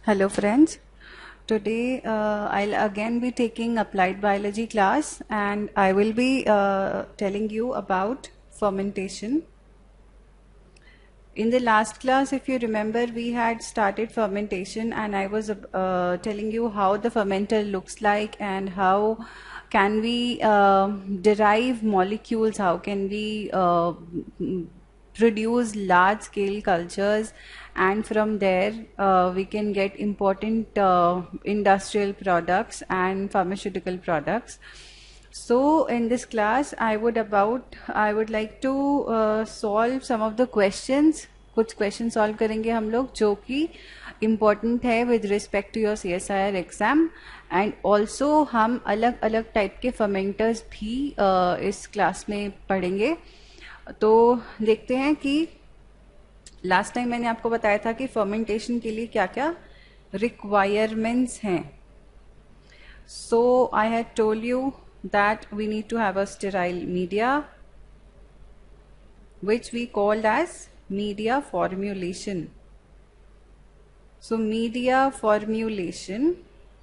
Hello friends. Today I'll again be taking applied biology class and I will be telling you about fermentation. In the last class, if you remember, we had started fermentation and I was telling you how the fermenter looks like and how can we derive molecules, how can we produce large scale cultures, and from there we can get important industrial products and pharmaceutical products. So in this class I would like to solve some of the questions. कुछ question solve करेंगे हम लोग जो कि important है with respect to your CSIR exam, and also हम अलग अलग टाइप के फर्मेंटर्स भी इस क्लास में पढ़ेंगे. तो देखते हैं कि लास्ट टाइम मैंने आपको बताया था कि फर्मेंटेशन के लिए क्या क्या रिक्वायरमेंट्स हैं. So I had told you that we need to have a sterile media which we called as media formulation. So media formulation,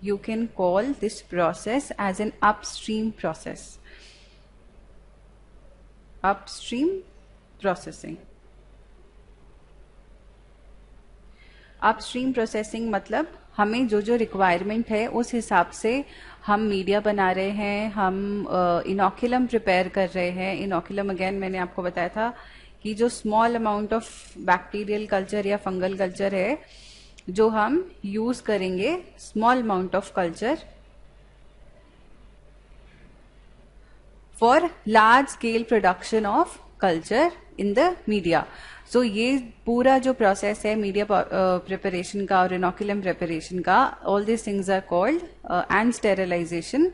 you can call this process as an upstream process. Upstream processing. Upstream processing मतलब हमें जो जो requirement है उस हिसाब से हम media बना रहे हैं, हम इनोकुलम प्रिपेयर कर रहे हैं. इनोकुलम अगेन मैंने आपको बताया था कि जो small amount of bacterial culture या फंगल कल्चर है जो हम यूज करेंगे, small amount of culture for large scale production of culture in the media. So ये पूरा जो प्रोसेस है मीडिया प्रिपरेशन का और इनोकुलम प्रिपरेशन का, all this things are called and sterilisation,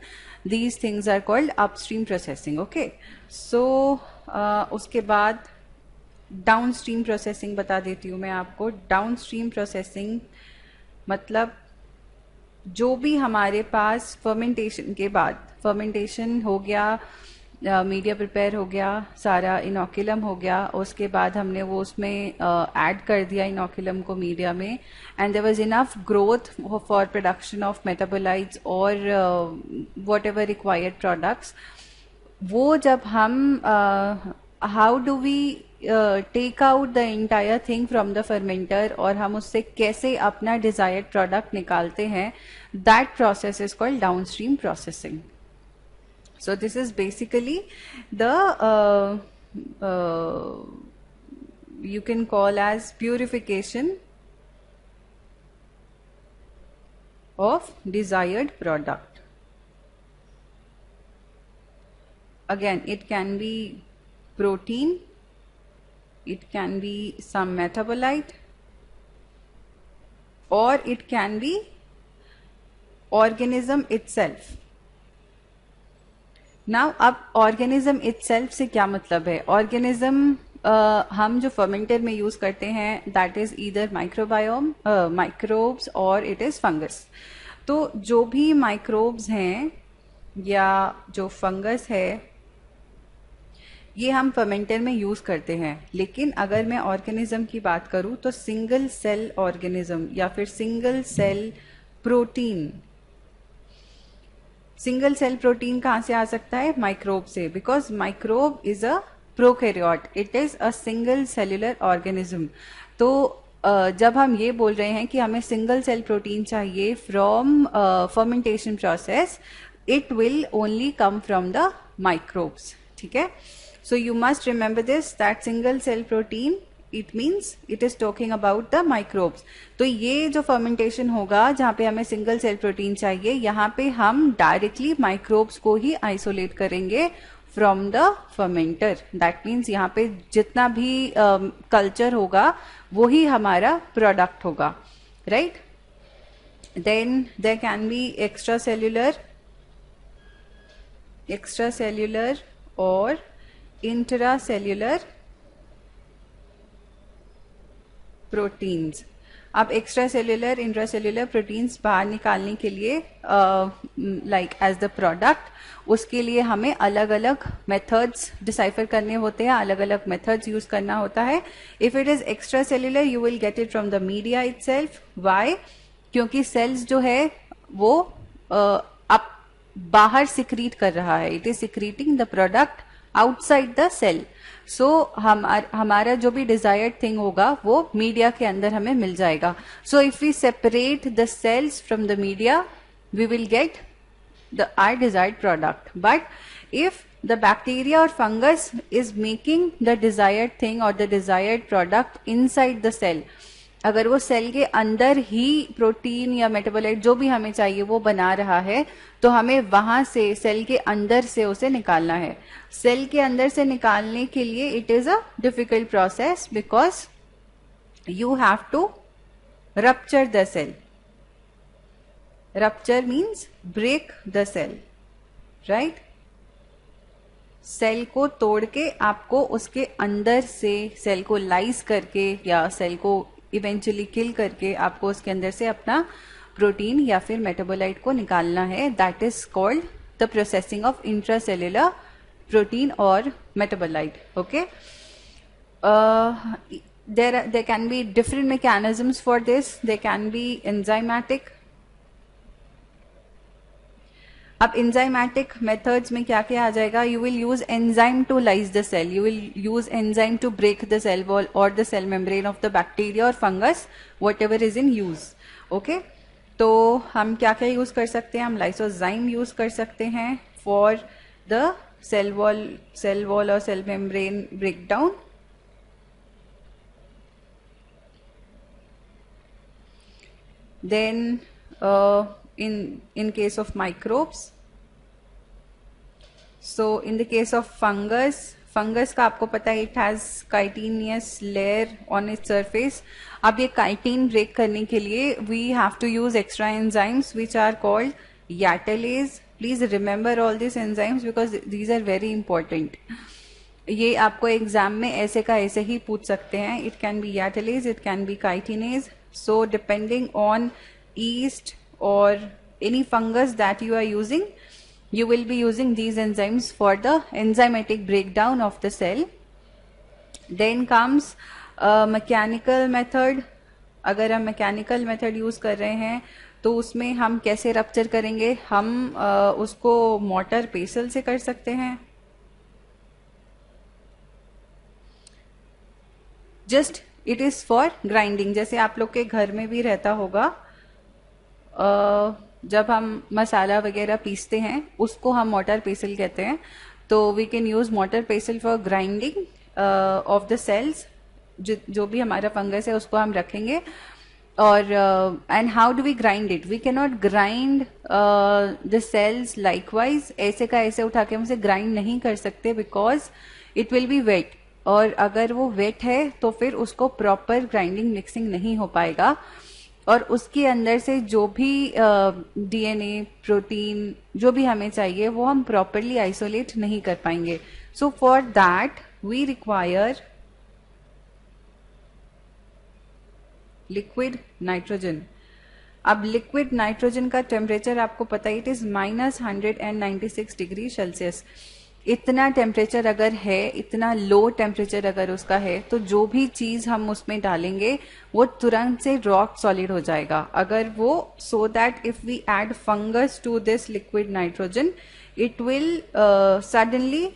these things are called upstream processing. Okay, so उसके बाद down stream processing बता देती हूँ मैं आपको. डाउन स्ट्रीम प्रोसेसिंग मतलब जो भी हमारे पास फर्मेंटेशन के बाद, फर्मेंटेशन हो गया, मीडिया प्रिपेयर हो गया, सारा इनोकुलम हो गया, उसके बाद हमने वो उसमें ऐड कर दिया इनोकुलम को मीडिया में, and there was enough growth for production of metabolites और वॉट एवर रिक्वायर्ड प्रोडक्ट्स. वो जब हम how do we take out the entire thing from the fermenter और हम उससे कैसे अपना डिजायर्ड प्रोडक्ट निकालते हैं, that process is called downstream processing. So this is basically the you can call as purification of desired product. Again, it can be protein, it can be some metabolite, or it can be organism itself. Now अब organism itself से क्या मतलब है? Organism हम जो fermenter में use करते हैं that is either microbiome, microbes, और इट इज फंगस. तो जो भी माइक्रोब्स हैं या जो फंगस है ये हम फर्मेंटर में यूज करते हैं. लेकिन अगर मैं ऑर्गेनिज्म की बात करूं तो सिंगल सेल ऑर्गेनिज्म या फिर single cell protein. Single cell protein कहां से आ सकता है? माइक्रोब से, because microbe is a prokaryote, it is a single cellular organism. तो जब हम ये बोल रहे हैं कि हमें सिंगल सेल प्रोटीन चाहिए from fermentation process, it will only come from the microbes. ठीक है, so you must remember this that single cell protein, it means it is talking about the microbes. तो ये जो फर्मेंटेशन होगा जहां पे हमें सिंगल सेल प्रोटीन चाहिए, यहाँ पे हम डायरेक्टली माइक्रोब्स को ही आइसोलेट करेंगे from the fermenter. That means यहाँ पे जितना भी कल्चर होगा वो ही हमारा प्रोडक्ट होगा, right. Then there can be extracellular और इंट्रा सेल्यूलर प्रोटीन्स. अब एक्स्ट्रा सेल्यूलर, इंट्रासेल्यूलर प्रोटीन्स बाहर निकालने के लिए लाइक एज द प्रोडक्ट, उसके लिए हमें अलग अलग मेथड्स डिसाइफर करने होते हैं, अलग अलग मेथड्स यूज करना होता है. If it is extra cellular you will get it from the media itself. Why? क्योंकि सेल्स जो है वो अब बाहर सिक्रीट कर रहा है, it is secreting the product outside the cell. So हमारा जो भी डिजायर्ड थिंग होगा वो मीडिया के अंदर हमें मिल जाएगा. So if we separate the cells from the media we will get our desired product. But if the bacteria or fungus is making the desired thing or the desired product inside the cell, अगर वो cell के अंदर ही protein या metabolite जो भी हमें चाहिए वो बना रहा है, तो हमें वहां से सेल के अंदर से उसे निकालना है. सेल के अंदर से निकालने के लिए it is a difficult process because you have to rupture the cell. Rupture means break the cell, right? Cell को तोड़ के आपको उसके अंदर से सेल को लाइस करके या सेल को इवेंचुअली किल करके आपको उसके अंदर से अपना प्रोटीन या फिर मेटाबोलाइट को निकालना है. That is called the processing of intracellular protein और metabolite. Okay, there can be different mechanisms for this. They can be enzymatic. अब enzymatic methods में क्या क्या आ जाएगा? You will use enzyme to lyse the cell. You will use enzyme to break the cell wall or the cell membrane of the bacteria or fungus, whatever is in use. Okay? तो हम क्या क्या use कर सकते हैं? हम lysozyme use कर सकते हैं for the cell wall और cell membrane breakdown. Then in case of microbes, so in the case of fungus का आपको पता है it has chitinous layer on its surface. अब ये chitin break करने के लिए we have to use extra enzymes which are called yattalase. Please remember all these enzymes because these are very important. ये आपको एग्जाम में ऐसे का ऐसे ही पूछ सकते हैं. It can be yattalase, it can be chitinase. So depending on yeast or any fungus that you are using, you will be using these enzymes for the enzymatic breakdown of the cell. Then comes mechanical method. अगर हम mechanical method use कर रहे हैं तो उसमें हम कैसे rupture करेंगे? हम उसको मोटर पेसल से कर सकते हैं. Just it is for grinding. जैसे आप लोग के घर में भी रहता होगा, जब हम मसाला वगैरह पीसते हैं उसको हम मोटर पेसल कहते हैं. तो we can use mortar pestle for grinding of the cells. जो भी हमारा फंगस है उसको हम रखेंगे. और and how do we grind it? We can not grind the cells likewise. ऐसे का ऐसे उठा के हम उसे ग्राइंड नहीं कर सकते because it will be wet. और अगर वो वेट है तो फिर उसको प्रॉपर ग्राइंडिंग मिक्सिंग नहीं हो पाएगा और उसके अंदर से जो भी डीएनए प्रोटीन जो भी हमें चाहिए वो हम प्रॉपरली आइसोलेट नहीं कर पाएंगे. So for that we require liquid nitrogen. अब लिक्विड नाइट्रोजन का टेम्परेचर आपको पता है, इट इज -196 डिग्री सेल्सियस. इतना टेम्परेचर अगर है, इतना लो टेम्परेचर अगर उसका है, तो जो भी चीज हम उसमें डालेंगे वो तुरंत से रॉक सॉलिड हो जाएगा. अगर वो so that if we add fungus to this liquid nitrogen it will suddenly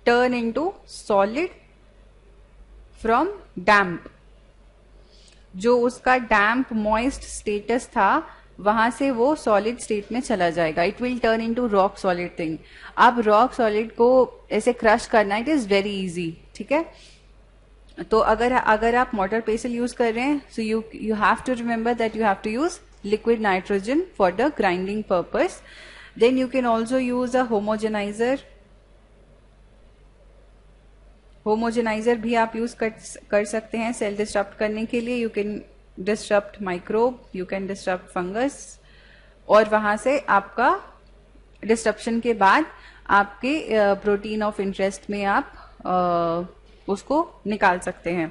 turn into solid from damp. जो उसका डैम्प मॉइस्ट स्टेटस था वहां से वो सॉलिड स्टेट में चला जाएगा. It will turn into rock solid thing. अब रॉक सॉलिड को ऐसे क्रश करना इट इज वेरी इजी. ठीक है, तो अगर आप मोटर पेसल यूज कर रहे हैं so you have to remember that you have to use liquid nitrogen for the grinding purpose. Then you can also use a homogeniser. Homogeniser भी आप यूज कर सकते हैं सेल डिस्टर्ब करने के लिए. You can disturb microbe, you can disturb fungus और वहां से आपका डिस्ट्रप्शन के बाद आपके प्रोटीन ऑफ इंटरेस्ट में आप उसको निकाल सकते हैं.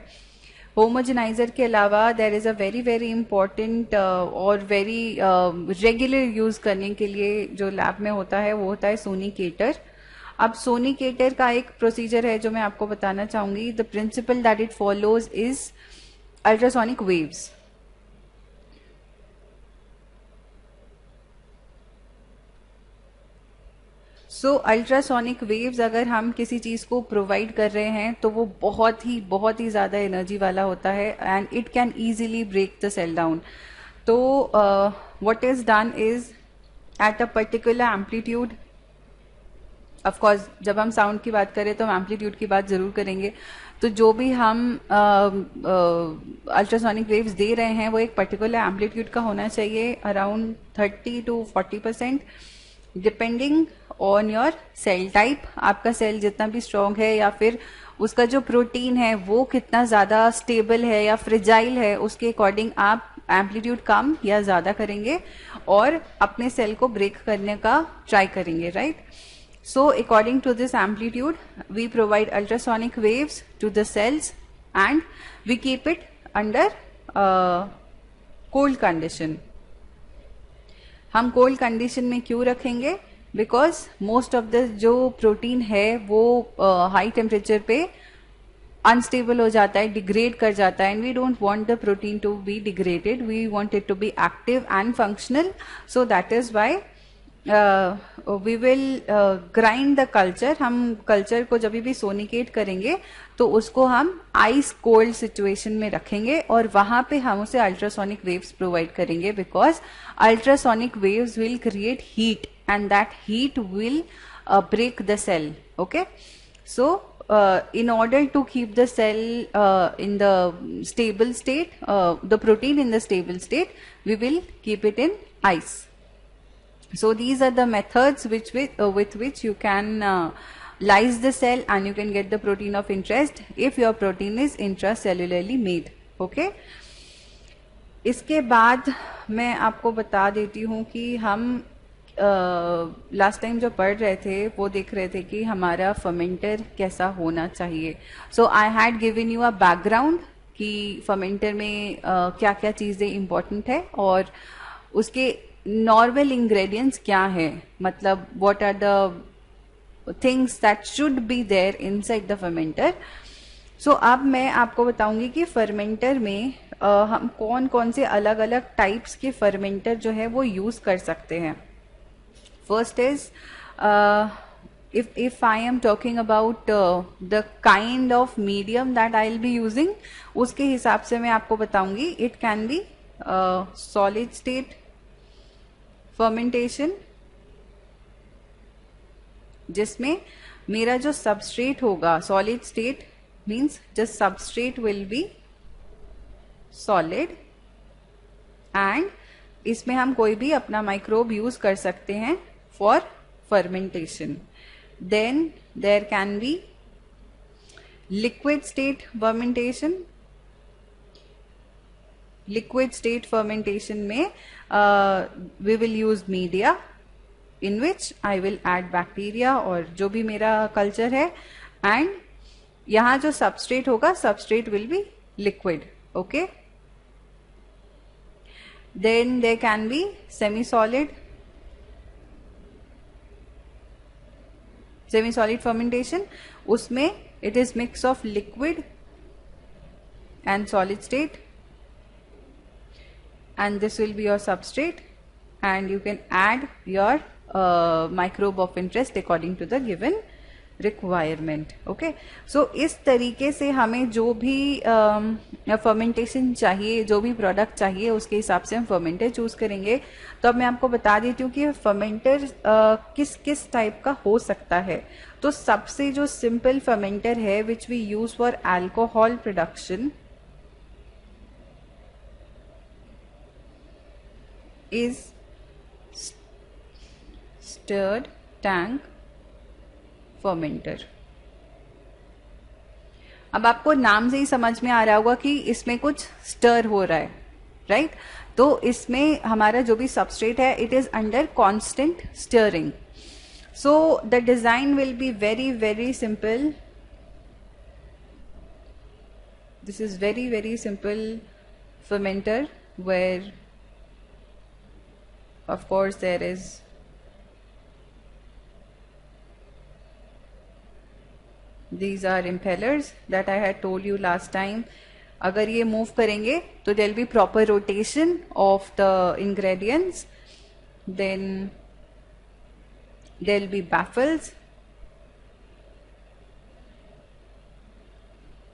होमोजेनाइजर के अलावा there is a very very important और वेरी रेगुलर यूज करने के लिए जो लैब में होता है वो होता है सोनिकेटर. अब सोनिकेटर का एक प्रोसीजर है जो मैं आपको बताना चाहूंगी. The principal that it follows is ultrasonic waves. So ultrasonic waves अगर हम किसी चीज़ को प्रोवाइड कर रहे हैं तो वो बहुत ही ज़्यादा एनर्जी वाला होता है and it can easily break the cell down. तो what is done is at a particular amplitude, of course जब हम साउंड की बात करें तो हम एम्पलीट्यूड की बात ज़रूर करेंगे. तो जो भी हम अल्ट्रासोनिक वेव्स दे रहे हैं वो एक पर्टिकुलर एम्पलीट्यूड का होना चाहिए, around 30 to 40%, depending on your cell type. आपका सेल जितना भी स्ट्रॉन्ग है या फिर उसका जो प्रोटीन है वो कितना ज़्यादा स्टेबल है या फ्रिजाइल है, उसके अकॉर्डिंग आप एम्पलीट्यूड कम या ज़्यादा करेंगे और अपने सेल को ब्रेक करने का ट्राई करेंगे, right? So according to this amplitude, we provide ultrasonic waves to the cells and we keep it under cold condition. हम cold condition में क्यों रखेंगे? Because most of the जो प्रोटीन है वो हाई टेम्परेचर पे अनस्टेबल हो जाता है, डिग्रेड कर जाता है, and we don't want the protein to be degraded, we want it to be active and functional. So that is why we will grind the culture. हम कल्चर को जब भी सोनिकेट करेंगे तो उसको हम आइस कोल्ड सिचुएशन में रखेंगे और वहां पे हम उसे अल्ट्रासोनिक वेव्स प्रोवाइड करेंगे, because ultrasonic waves will create heat and that heat will break the cell. Okay, so in order to keep the cell in the stable state, the protein in the stable state, we will keep it in ice. So these are the methods with which you can lyse the cell and you can get the protein of interest if your protein is intracellularly made. Okay, इसके बाद मैं आपको बता देती हूँ कि हम last time जो पढ़ रहे थे वो देख रहे थे कि हमारा फर्मेंटर कैसा होना चाहिए. So I had given you a background कि फर्मेंटर में क्या क्या चीज़ें इम्पोर्टेंट है और उसके नॉर्मल इंग्रेडिएंट्स क्या है, मतलब what are the things that should be there inside the fermenter. So अब मैं आपको बताऊंगी कि फर्मेंटर में हम कौन कौन से अलग अलग टाइप्स के फर्मेंटर जो है वो यूज़ कर सकते हैं. First is, if I am talking about the kind of medium that I'll be using, उसके हिसाब से मैं आपको बताऊंगी. It can be solid state fermentation, जिसमें मेरा जो substrate होगा, solid state means just substrate will be solid and इसमें हम कोई भी अपना माइक्रोब यूज कर सकते हैं for fermentation. Then there can be liquid state fermentation. Liquid state fermentation में we will use media in which I will add bacteria और जो भी मेरा culture है, and यहाँ जो substrate होगा, substrate will be liquid. Okay. Then there can be semi-solid fermentation. उसमें it is mix of liquid and solid state, and this will be your substrate, and you can add your microbe of interest according to the given requirement. Okay, so इस तरीके से हमें जो भी fermentation चाहिए, जो भी प्रोडक्ट चाहिए, उसके हिसाब से हम फर्मेंटर चूज करेंगे. तो अब मैं आपको बता देती हूँ कि फर्मेंटर किस किस टाइप का हो सकता है. तो सबसे जो सिंपल फर्मेंटर है which we use for alcohol production is stirred tank fermenter. अब आपको नाम से ही समझ में आ रहा होगा कि इसमें कुछ स्टर हो रहा है, राइट? तो इसमें हमारा जो भी सबस्ट्रेट है, it is under constant stirring. So the design will be very very simple. This is very very simple fermenter where of course there is these are impellers that I had told you last time. अगर ये move करेंगे तो there will be proper rotation of the ingredients. Then there will be baffles.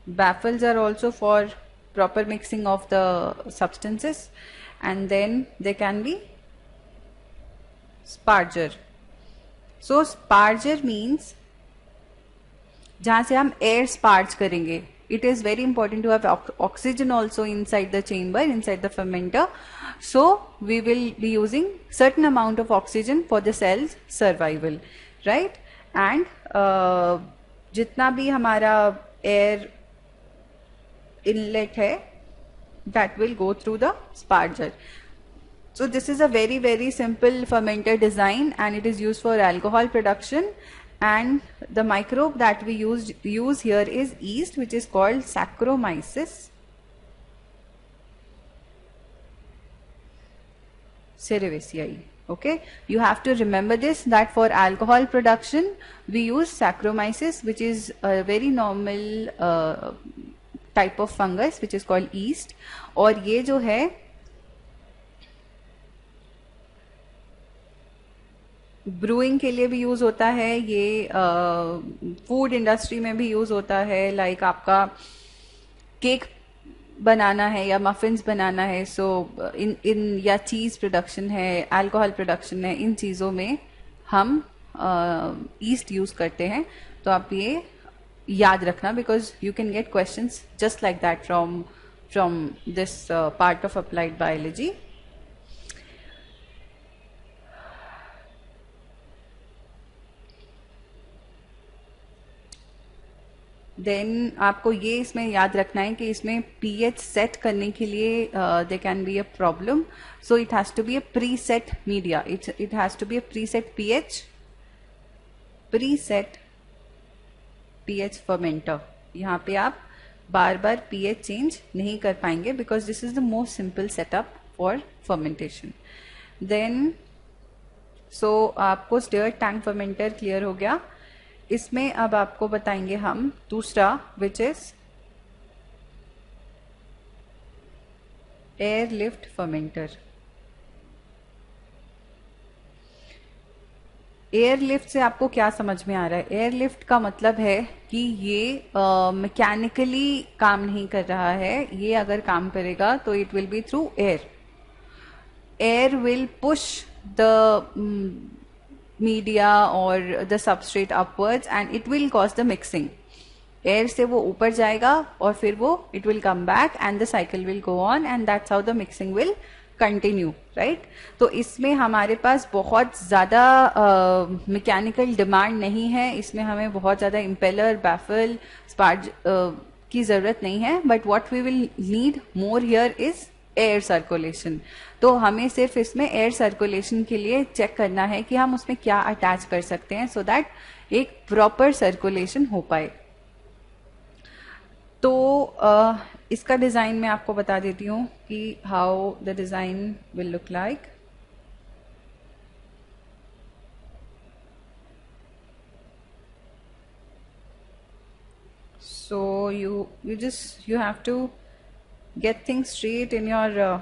Baffles are also for proper mixing of the substances, and then there can be sparger. So sparger means जहाँ से हम air sparge करेंगे. It is very important to have oxygen also inside the chamber, inside the fermenter. So we will be using certain amount of oxygen for the cell's survival, right? And जितना भी हमारा air inlet है, that will go through the sparger. So this is a very, very simple fermenter design, and it is used for alcohol production. And the microbe that we use here is yeast, which is called Saccharomyces cerevisiae. Okay, you have to remember this, that for alcohol production we use Saccharomyces, which is a very normal type of fungus which is called yeast. और ये जो है brewing के लिए भी use होता है, ये फूड इंडस्ट्री में भी यूज होता है, लाइक आपका केक बनाना है या मफिन्स बनाना है, सो इन या चीज प्रोडक्शन है, अल्कोहल प्रोडक्शन है, इन चीजों में हम ईस्ट यूज करते हैं. तो आप ये याद रखना, because you can get questions just like that from this part of applied biology. Then आपको ये इसमें याद रखना है कि इसमें पीएच सेट करने के लिए they can be a problem. So it has to be a preset media, it has to be a preset pH, preset pH fermenter. यहाँ पे आप बार बार पीएच चेंज नहीं कर पाएंगे, because this is the most simple setup for fermentation. Then so आपको stir tank fermenter clear हो गया. इसमें अब आपको बताएंगे हम दूसरा, which is air lift fermenter. Air lift से आपको क्या समझ में आ रहा है? एयर लिफ्ट का मतलब है कि ये मैकेनिकली काम नहीं कर रहा है. ये अगर काम करेगा तो it will be through air. Air will push the media और the substrate upwards and it will cause the mixing. Air से वो ऊपर जाएगा और फिर वो it will come back and the cycle will go on, and that's how the mixing will continue, right. तो इसमें हमारे पास बहुत ज़्यादा मैकेनिकल डिमांड नहीं है. इसमें हमें बहुत ज़्यादा इम्पेलर, बैफल, स्पार्ज की ज़रूरत नहीं है. But what we will need more here is air circulation. तो हमें सिर्फ इसमें एयर सर्कुलेशन के लिए चेक करना है कि हम उसमें क्या अटैच कर सकते हैं, सो दैट एक प्रॉपर सर्कुलेशन हो पाए. तो इसका डिजाइन मैं आपको बता देती हूँ कि how the design will look like. So you have to get things straight in your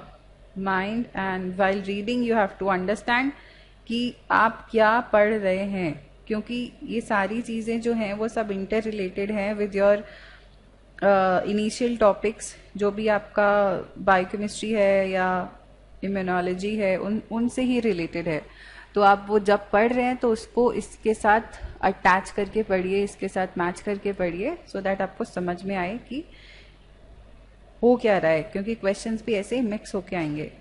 mind, and while reading you have to understand कि आप क्या पढ़ रहे हैं, क्योंकि ये सारी चीज़ें जो हैं वो सब इंटर रिलेटेड हैं विद योर इनिशियल टॉपिक्स. जो भी आपका बायोकेमिस्ट्री है या इम्यूनोलॉजी है, उनसे ही रिलेटेड है. तो आप वो जब पढ़ रहे हैं तो उसको इसके साथ अटैच करके पढ़िए, इसके साथ मैच करके पढ़िए, सो दैट आपको समझ में आए कि हो क्या रहा है, क्योंकि क्वेश्चंस भी ऐसे ही मिक्स होके आएंगे.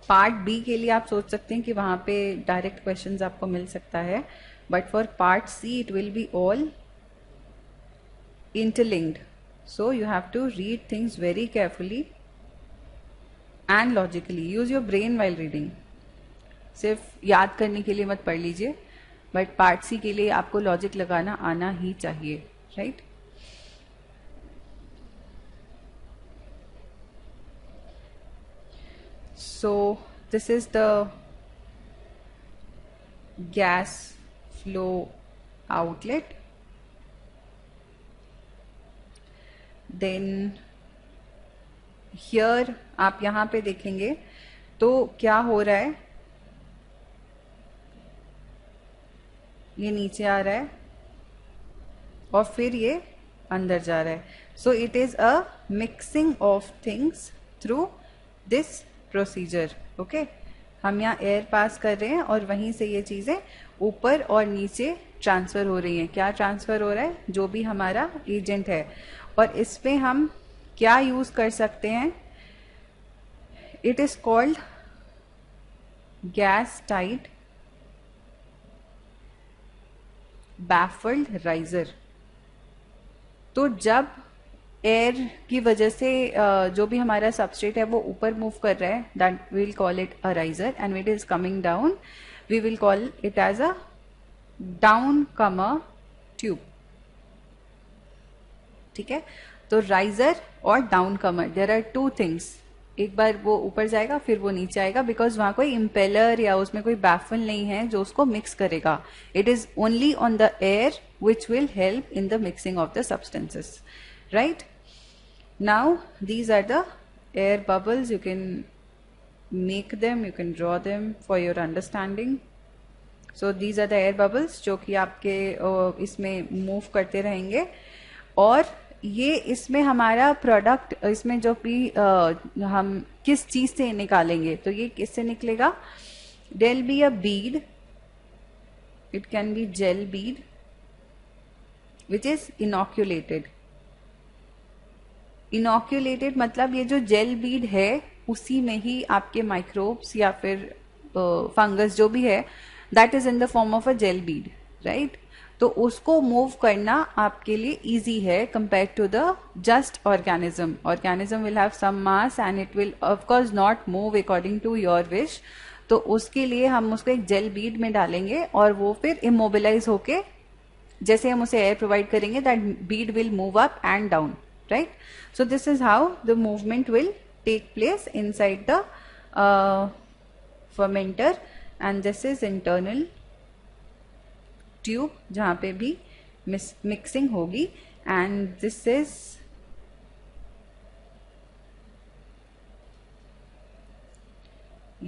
पार्ट बी के लिए आप सोच सकते हैं कि वहां पे डायरेक्ट क्वेश्चंस आपको मिल सकता है, but for part see it will be all interlinked. So you have to read things very carefully and logically. Use your brain while reading. सिर्फ याद करने के लिए मत पढ़ लीजिए, बट पार्ट सी के लिए आपको लॉजिक लगाना आना ही चाहिए, right. So this is the gas flow outlet. Then here आप यहाँ पे देखेंगे तो क्या हो रहा है, ये नीचे आ रहा है और फिर ये अंदर जा रहा है. So it is a mixing of things through this procedure. Okay, हम यहाँ एयर पास कर रहे हैं और वहीं से ये चीज़ें ऊपर और नीचे ट्रांसफ़र हो रही हैं. क्या ट्रांसफ़र हो रहा है? जो भी हमारा एजेंट है. और इस पे हम क्या यूज़ कर सकते हैं? It is called gas tight baffled riser. तो जब एयर की वजह से जो भी हमारा सबस्ट्रेट है वो ऊपर मूव कर रहा है, that will call it a riser. And it is coming down, we will call it as a down comer tube. ठीक है, तो राइजर और down comer, there are two things. एक बार वो ऊपर जाएगा फिर वो नीचे आएगा, बिकॉज वहां कोई इम्पेलर या उसमें कोई बैफल नहीं है जो उसको मिक्स करेगा. It is only on the air which will help in the mixing of the substances. Right now these are the air bubbles. You can make them, you can draw them for your understanding. So these are the air bubbles जो कि आपके इसमें move करते रहेंगे. और ये इसमें हमारा प्रोडक्ट, इसमें जो भी हम किस चीज से निकालेंगे, तो ये किससे निकलेगा? There be a bead, it can be gel bead which is inoculated. Inoculated मतलब ये जो जेल बीड है उसी में ही आपके माइक्रोब्स या फिर फंगस जो भी है, that is in the form of a gel bead. Right, तो उसको मूव करना आपके लिए इजी है compare to the just organism. Organism will have some mass and it will of course not move according to your wish. तो उसके लिए हम उसको एक जेल बीड में डालेंगे और वो फिर इमोबिलाइज होके, जैसे हम उसे एयर प्रोवाइड करेंगे, that Beed will move up and down. Right, so this is how the movement will take place inside the fermenter. And this is internal tube जहाँ पे भी mixing होगी. And this is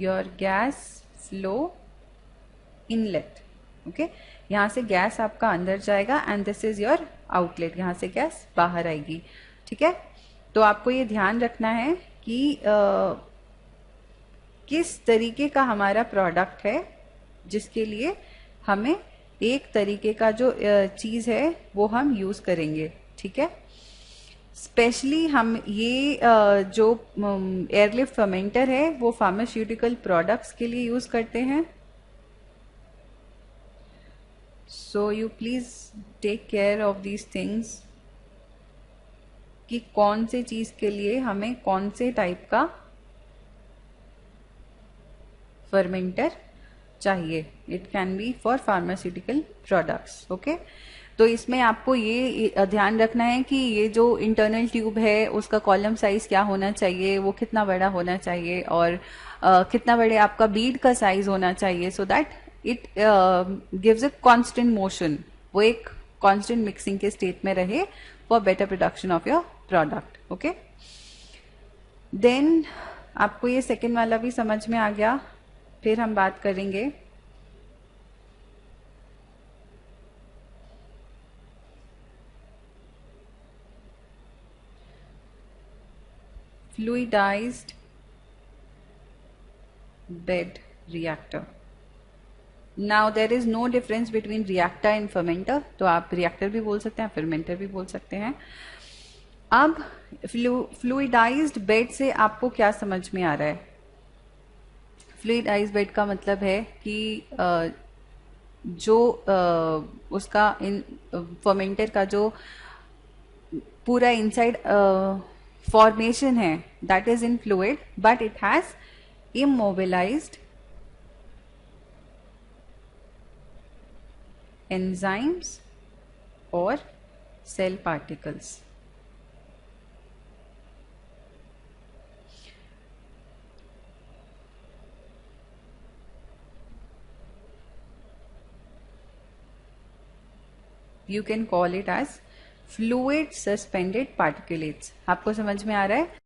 your gas flow inlet. okay, यहाँ से gas आपका अंदर जाएगा and this is your outlet. यहाँ से गैस बाहर आएगी. ठीक है, तो आपको ये ध्यान रखना है कि किस तरीके का हमारा प्रोडक्ट है जिसके लिए हमें एक तरीके का जो चीज है वो हम यूज करेंगे. ठीक है, स्पेशली हम ये जो एयरलिफ्ट फर्मेंटर है वो फार्मास्यूटिकल प्रोडक्ट्स के लिए यूज करते हैं. So you please take care of these things कि कौन से चीज के लिए हमें कौन से टाइप का फर्मेंटर चाहिए. It can B for pharmaceutical products. Okay, तो इसमें आपको ये ध्यान रखना है कि ये जो इंटरनल ट्यूब है उसका कॉलम साइज क्या होना चाहिए, वो कितना बड़ा होना चाहिए और कितना बड़े आपका बीड का साइज होना चाहिए, so that it gives a constant motion. वो एक कांस्टेंट मिक्सिंग के स्टेट में रहे for better production of your product. Okay, then आपको ये सेकेंड वाला भी समझ में आ गया. फिर हम बात करेंगे fluidized bed reactor. Now there is no difference between reactor and fermenter. तो आप रिएक्टर भी बोल सकते हैं, फर्मेंटर भी बोल सकते हैं. अब फ्लूइडाइज्ड बेड से आपको क्या समझ में आ रहा है? फ्लूइडाइज्ड बेड का मतलब है कि जो उसका इन फर्मेंटर का जो पूरा इनसाइड फॉर्मेशन है that is in fluid, but it has immobilized enzymes or cell particles. You can call it as fluid suspended particulates. आपको समझ में आ रहा है?